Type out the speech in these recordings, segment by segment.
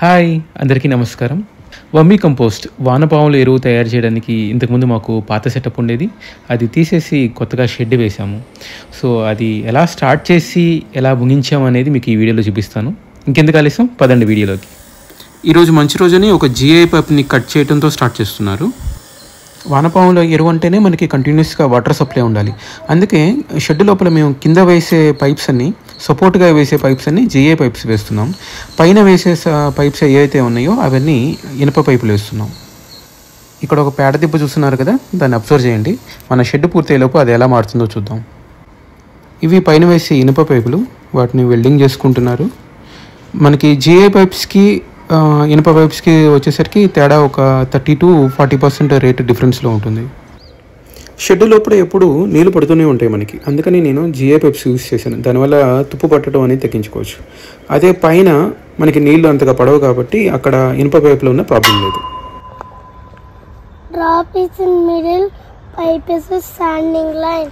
Hi అందరికీ నమస్కారం. Vermi compost వానపాముల ఎరువు తయారు చేయడానికి ఇంతకుముందు మాకు పాత సెటప్ ఉండేది. అది తీసేసి కొత్తగా షెడ్ వేసాము. సో అది ఎలా స్టార్ట్ చేసి ఎలా ముగించాము అనేది మీకు ఈ వీడియోలో చూపిస్తాను. ఇంకెందుకు ఆలస్యం, పదండి వీడియోలోకి. ఈరోజు మంచి రోజుని ఒక జిఐ పైప్ని కట్ చేయడంతో స్టార్ట్ చేస్తున్నారు. వానపాముల ఎరువు అంటేనే మనకి కంటిన్యూస్గా వాటర్ సప్లై ఉండాలి. అందుకే షెడ్ లోపల మేము కింద వేసే పైప్స్ అన్నీ, సపోర్ట్గా వేసే పైప్స్ అన్నీ జిఐ పైప్స్ వేస్తున్నాం. పైన వేసే పైప్స్ ఏవైతే ఉన్నాయో అవన్నీ ఇనుప పైపులు వేస్తున్నాం. ఇక్కడ ఒక పేడ దిబ్బ చూస్తున్నారు కదా, దాన్ని అబ్జర్వ్ చేయండి. మన షెడ్ పూర్తయ్యేలోపు అది ఎలా మారుతుందో చూద్దాం. ఇవి పైన వేసే ఇనుప పైపులు, వాటిని వెల్డింగ్ చేసుకుంటున్నారు. మనకి జిఐ పైప్స్కి ఇనుప పైప్స్కి వచ్చేసరికి తేడా ఒక 30 to 40% రేట్ డిఫరెన్స్లో ఉంటుంది. షెడ్ లోపల ఎప్పుడు నీళ్ళు పడుతూనే ఉంటాయి మనకి, అందుకని నేను జిఐ పైప్స్ యూస్ చేశాను. దానివల్ల తుప్పు పట్టడం అనేది తగ్గించుకోవచ్చు. అదే పైన మనకి నీళ్ళు అంతగా పడవు కాబట్టి అక్కడ ఇనుప పైపులో ఉన్న ప్రాబ్లం లేదు. Drop is in middle, pipe is a standing line.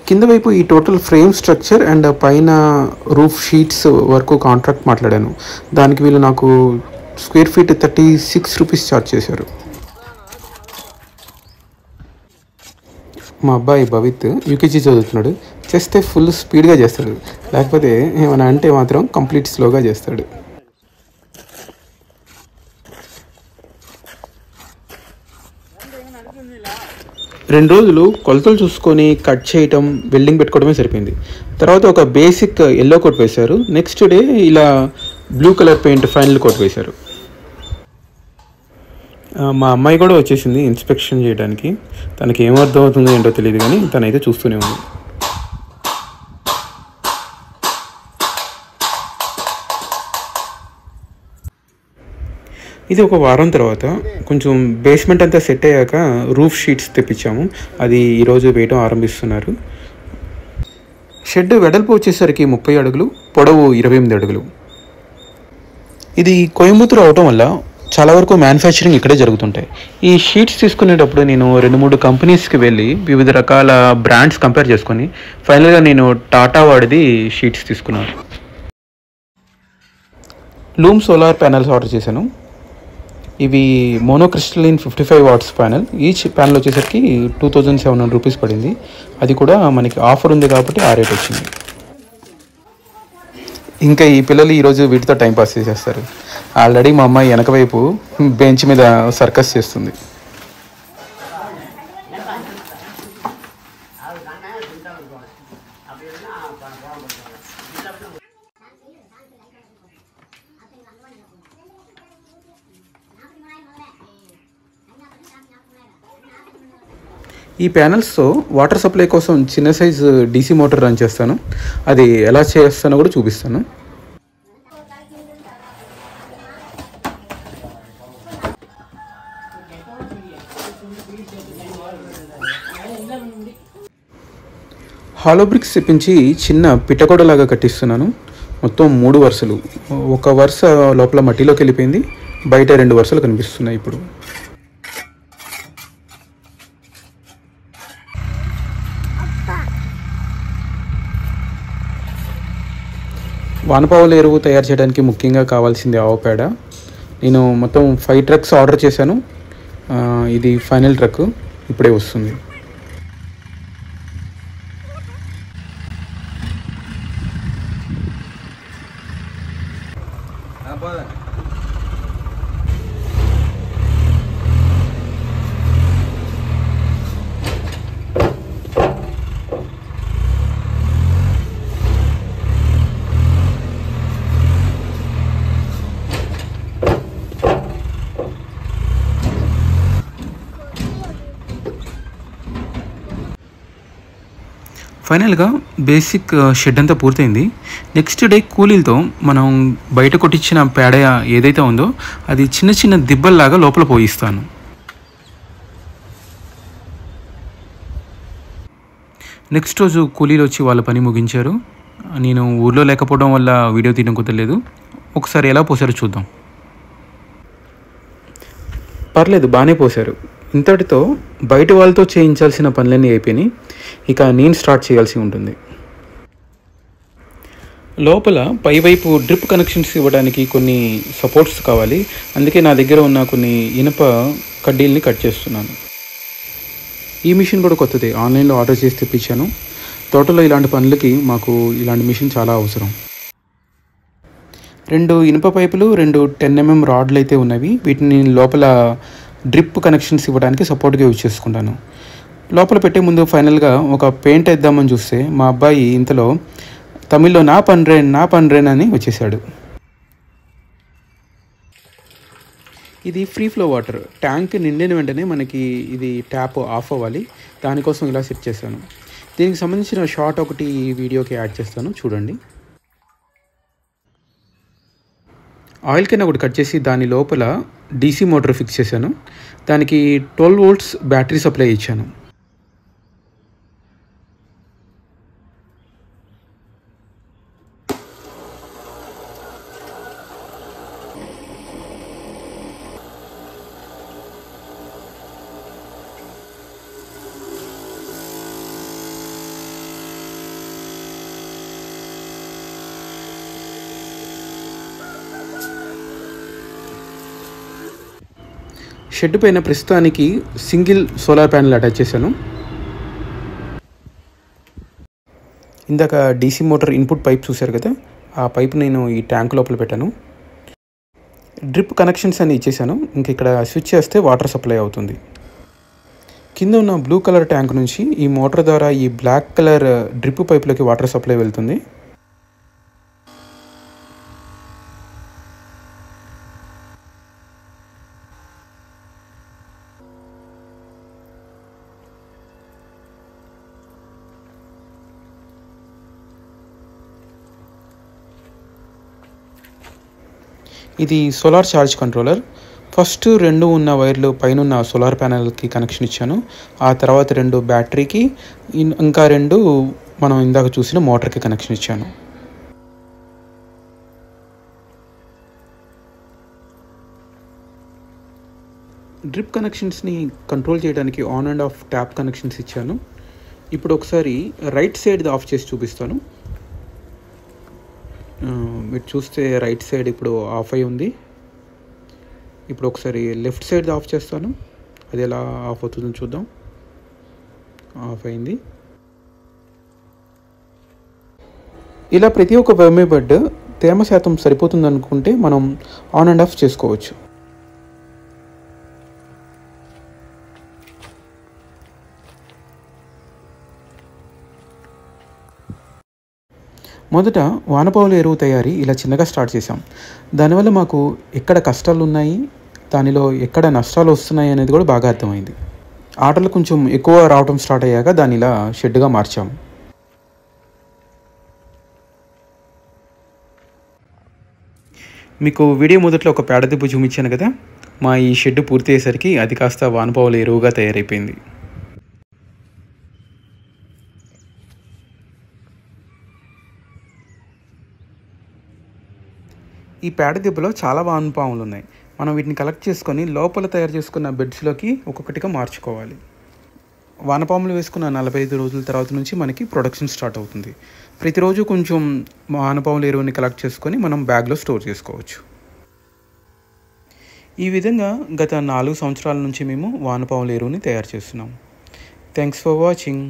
కింద వైపు ఈ టోటల్ ఫ్రేమ్ స్ట్రక్చర్ అండ్ పైన రూఫ్ షీట్స్ వరకు కాంట్రాక్ట్ మాట్లాడాను. దానికి వీళ్ళు నాకు స్క్వేర్ ఫీట్ 36 రూపీస్ ఛార్జ్ చేశారు. మా అబ్బాయి భవిత్ యూకేజీ చదువుతున్నాడు. చేస్తే ఫుల్ స్పీడ్గా చేస్తాడు, లేకపోతే ఏమైనా అంటే మాత్రం కంప్లీట్ స్లోగా చేస్తాడు. రెండు రోజులు కొలతలు చూసుకొని కట్ చేయటం, వెల్డింగ్ పెట్టుకోవడమే సరిపోయింది. తర్వాత ఒక బేసిక్ ఎల్లో కోట్ వేశారు. నెక్స్ట్ డే ఇలా blue colour paint final coat వేశారు. మా అమ్మాయి కూడా వచ్చేసింది ఇన్స్పెక్షన్ చేయడానికి. తనకి ఏమర్థం అవుతుందో ఏంటో తెలియదు, కానీ తనైతే చూస్తూనే ఉంది. ఇది ఒక వారం తర్వాత కొంచెం బేస్మెంట్ అంతా సెట్ అయ్యాక రూఫ్ షీట్స్ తెప్పించాము. అది ఈరోజు వేయడం ఆరంభిస్తున్నారు. షెడ్ వెడల్పు వచ్చేసరికి 30 అడుగులు, పొడవు 28 అడుగులు. ఇది కోయంబత్తూరు అవటం వల్ల చాలా వరకు మ్యానుఫ్యాక్చరింగ్ ఇక్కడే జరుగుతుంటాయి. ఈ షీట్స్ తీసుకునేటప్పుడు నేను 2-3 కంపెనీస్కి వెళ్ళి వివిధ రకాల బ్రాండ్స్ కంపేర్ చేసుకొని ఫైనల్గా నేను టాటా వాడిది షీట్స్ తీసుకున్నాను. లూమ్ సోలార్ ప్యానెల్స్ ఆర్డర్ చేశాను. ఇవి monocrystalline 55 watts panel. Each panel వచ్చేసరికి 2700 రూపీస్ పడింది. అది కూడా మనకి ఆఫర్ ఉంది కాబట్టి ఆ రేట్ వచ్చింది. ఇంకా ఈ పిల్లలు ఈరోజు వీటితో టైంపాస్ చేసేస్తారు. ఆల్రెడీ మా అమ్మాయి వెనక వైపు బెంచ్ మీద సర్కస్ చేస్తుంది. ఈ ప్యానెల్స్తో వాటర్ సప్లై కోసం చిన్న సైజు డీసీ మోటార్ రన్ చేస్తాను. అది ఎలా చేస్తానో కూడా చూపిస్తాను. హాలో బ్రిక్స్ తెప్పించి చిన్న పిట్టగోడలాగా కట్టిస్తున్నాను. మొత్తం 3 వరుసలు. ఒక వరుస లోపల మట్టిలోకి వెళ్ళిపోయింది, బయట 2 వరుసలు కనిపిస్తున్నాయి. ఇప్పుడు వానపాముల ఎరువు తయారు చేయడానికి ముఖ్యంగా కావాల్సింది ఆవు పేడ. నేను మొత్తం 5 ట్రక్స్ ఆర్డర్ చేశాను. ఇది ఫైనల్ ట్రక్ ఇప్పుడే వస్తుంది. ఫైనల్గా బేసిక్ షెడ్ అంతా పూర్తయింది. నెక్స్ట్ డే కూలీలతో మనం బయట కొట్టించిన పేడ ఏదైతే ఉందో అది చిన్న చిన్న దిబ్బల్లాగా లోపల పోయిస్తాను. నెక్స్ట్ రోజు కూలీలు వచ్చి వాళ్ళ పని ముగించారు. నేను ఊర్లో లేకపోవడం వల్ల వీడియో తీయడం కుదరలేదు. ఒకసారి ఎలా పోసారో చూద్దాం. పర్లేదు, బాగానే పోసారు. ఇంతటితో బయట వాళ్ళతో చేయించాల్సిన పనులన్నీ అయిపోయినాయి. ఇక నేను స్టార్ట్ చేయాల్సి ఉంటుంది. లోపల పైవైపు డ్రిప్ కనెక్షన్స్ ఇవ్వడానికి కొన్ని సపోర్ట్స్ కావాలి. అందుకే నా దగ్గర ఉన్న కొన్ని ఇనుప కడ్డీల్ని కట్ చేస్తున్నాను. ఈ మిషన్ కూడా కొత్తదే, ఆన్లైన్లో ఆర్డర్ చేసి తెప్పించాను. తోటలో ఇలాంటి పనులకి మాకు ఇలాంటి మిషన్ చాలా అవసరం. 2 ఇనుప పైపులు, 2 10mm రాడ్లు అయితే ఉన్నవి. వీటిని లోపల డ్రిప్ కనెక్షన్స్ ఇవ్వడానికి సపోర్ట్గా యూజ్ చేసుకుంటాను. లోపల పెట్టే ముందు ఫైనల్గా ఒక పెయింట్ వేద్దామని చూస్తే మా అబ్బాయి ఇంతలో తమిళ్లో నా పన్రేన్ అని వచ్చేసాడు. ఇది ఫ్రీ ఫ్లో వాటర్. ట్యాంక్ నిండిన వెంటనే మనకి ఇది ట్యాప్ ఆఫ్ అవ్వాలి. దానికోసం ఇలా సెట్ చేశాను. దీనికి సంబంధించిన షార్ట్ ఒకటి ఈ వీడియోకి యాడ్ చేస్తాను, చూడండి. ఆయిల్ కింద ఒకటి కట్ చేసి దాని లోపల డీసీ మోటార్ ఫిక్స్ చేశాను. దానికి 12 volts బ్యాటరీ సప్లై ఇచ్చాను. షెడ్ పైన ప్రస్తుతానికి సింగిల్ సోలార్ ప్యానెల్ అటాచ్ చేశాను. ఇందాక డీసీ మోటార్ ఇన్పుట్ పైప్ చూశారు కదా, ఆ పైప్ నేను ఈ ట్యాంక్ లోపల పెట్టాను. డ్రిప్ కనెక్షన్స్ అన్ని ఇచ్చేసాను. ఇంక ఇక్కడ స్విచ్ చేస్తే వాటర్ సప్లై అవుతుంది. కింద ఉన్న బ్లూ కలర్ ట్యాంక్ నుంచి ఈ మోటార్ ద్వారా ఈ బ్లాక్ కలర్ డ్రిప్ పైప్లోకి వాటర్ సప్లై వెళ్తుంది. ఇది సోలార్ ఛార్జ్ కంట్రోలర్. ఫస్ట్ 2 ఉన్న వైర్లు పైన సోలార్ ప్యానెల్కి కనెక్షన్ ఇచ్చాను. ఆ తర్వాత 2 బ్యాటరీకి, ఇంకా 2 మనం ఇందాక చూసిన మోటార్కి కనెక్షన్ ఇచ్చాను. డ్రిప్ కనెక్షన్స్ని కంట్రోల్ చేయడానికి on and of tap connections ఇచ్చాను. ఇప్పుడు ఒకసారి రైట్ సైడ్ది ఆఫ్ చేసి చూపిస్తాను. మీరు చూస్తే రైట్ సైడ్ ఇప్పుడు ఆఫ్ అయి ఉంది. ఇప్పుడు ఒకసారి లెఫ్ట్ సైడ్ ఆఫ్ చేస్తాను. అది ఎలా ఆఫ్ అవుతుందో చూద్దాం. ఆఫ్ అయింది. ఇలా ప్రతి ఒక్క వర్మీ బెడ్ తేమ శాతం సరిపోతుంది అనుకుంటే మనం ఆన్ అండ్ ఆఫ్ చేసుకోవచ్చు. మొదట వానపాముల ఎరువు తయారీ ఇలా చిన్నగా స్టార్ట్ చేసాం. దానివల్ల మాకు ఎక్కడ కష్టాలు ఉన్నాయి, దానిలో ఎక్కడ నష్టాలు వస్తున్నాయి అనేది కూడా బాగా అర్థమైంది. ఆర్డర్లు కొంచెం ఎక్కువ రావడం స్టార్ట్ అయ్యాక దాన్ని ఇలా షెడ్గా మార్చాము. మీకు వీడియో మొదట్లో ఒక పేడ దిబ్బ చూపించాను కదా, మా ఈ షెడ్ పూర్తి అయ్యేసరికి అది కాస్త వానపాముల ఎరువుగా తయారైపోయింది. ఈ పేడ దిబ్బలో చాలా వానపాములు ఉన్నాయి. మనం వీటిని కలెక్ట్ చేసుకొని లోపల తయారు చేసుకున్న బెడ్స్లోకి ఒక్కొక్కటిగా మార్చుకోవాలి. వానపాములు వేసుకున్న 45 రోజుల తర్వాత నుంచి మనకి ప్రొడక్షన్ స్టార్ట్ అవుతుంది. ప్రతిరోజు కొంచెం వానపాముల ఎరువుని కలెక్ట్ చేసుకొని మనం బ్యాగ్లో స్టోర్ చేసుకోవచ్చు. ఈ విధంగా గత 4 సంవత్సరాల నుంచి మేము వానపాముల ఎరువుని తయారు చేస్తున్నాం. Thanks for watching.